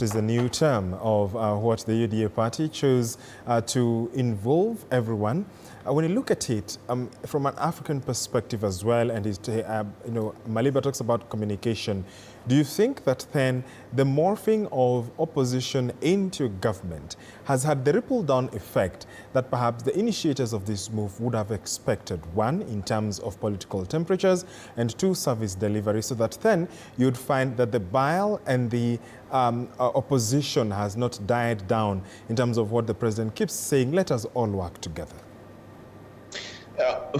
Is a new term of what the UDA party chose to involve everyone. When you look at it from an African perspective as well, and Maliba talks about communication, do you think that then the morphing of opposition into government has had the ripple down effect that perhaps the initiators of this move would have expected? One, in terms of political temperatures, and two, service delivery, so that then you'd find that the bile and the opposition has not died down in terms of what the president keeps saying, let us all work together.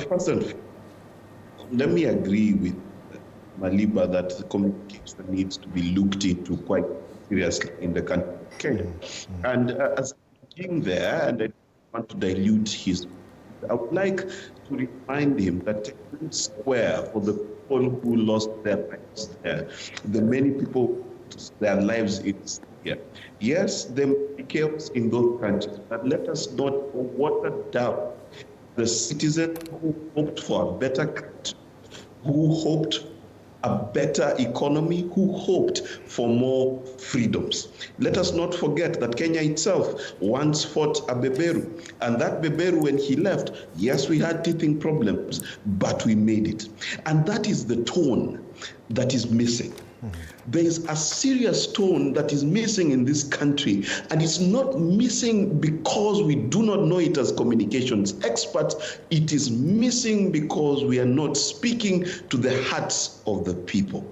First and foremost, let me agree with Maliba that the communication needs to be looked into quite seriously in the country. Okay. And as I'm being there, and I don't want to dilute his, I would like to remind him that Times Square, for the people who lost their lives there, the many people who lost their lives in Syria. Yes, there may be chaos in those countries, but let us not water down the citizens who hoped for a better country, who hoped a better economy, who hoped for more freedoms. Let us not forget that Kenya itself once fought a beberu, and that beberu, when he left, yes, we had teething problems, but we made it. And that is the tone that is missing. There is a serious tone that is missing in this country, and it's not missing because we do not know it as communications experts. It is missing because we are not speaking to the hearts of the people.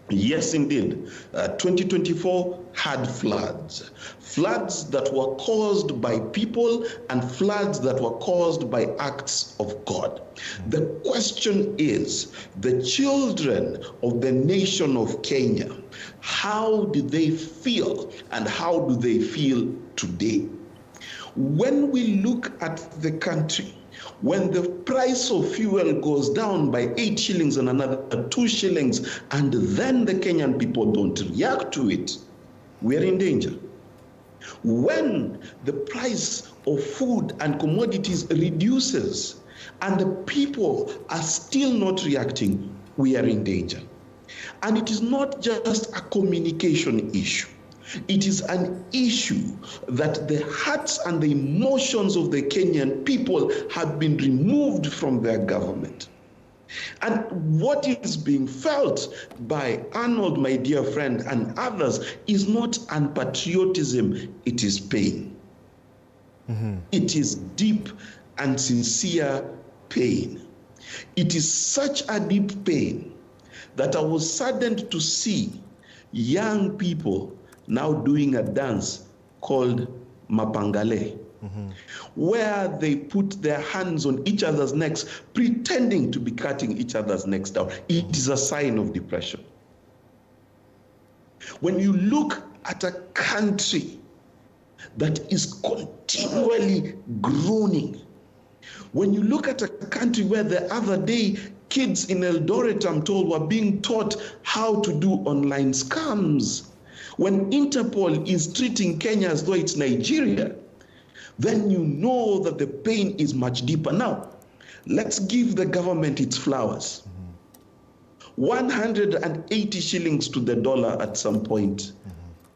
Yes, indeed, 2024 had floods that were caused by people and floods that were caused by acts of God. The question is, the children of the nation of Kenya, how do they feel, and how do they feel today? When we look at the country, when the price of fuel goes down by 8 shillings and another 2 shillings, and then the Kenyan people don't react to it, we are in danger. When the price of food and commodities reduces and the people are still not reacting, we are in danger. And it is not just a communication issue. It is an issue that the hearts and the emotions of the Kenyan people have been removed from their government. And what is being felt by Arnold, my dear friend, and others is not unpatriotism, it is pain. It is deep and sincere pain. It is such a deep pain that I was saddened to see young people now doing a dance called Mapangale, where they put their hands on each other's necks, pretending to be cutting each other's necks down. It is a sign of depression. When you look at a country that is continually groaning, when you look at a country where the other day kids in Eldoret, I'm told, were being taught how to do online scams, when Interpol is treating Kenya as though it's Nigeria, then you know that the pain is much deeper. Now, let's give the government its flowers. 180 shillings to the dollar at some point.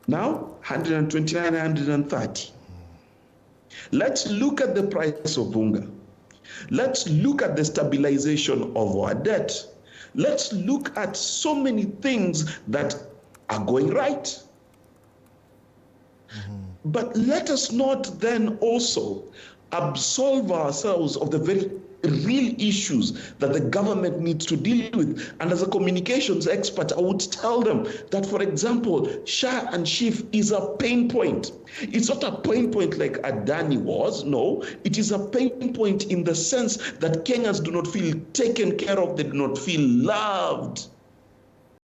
Now, 129, 130. Let's look at the price of unga. Let's look at the stabilization of our debt. Let's look at so many things that are going right. But let us not then also absolve ourselves of the very real issues that the government needs to deal with. And as a communications expert, I would tell them that, for example, Shah and Shif is a pain point. It's not a pain point like Adani was, no. It is a pain point in the sense that Kenyans do not feel taken care of, they do not feel loved.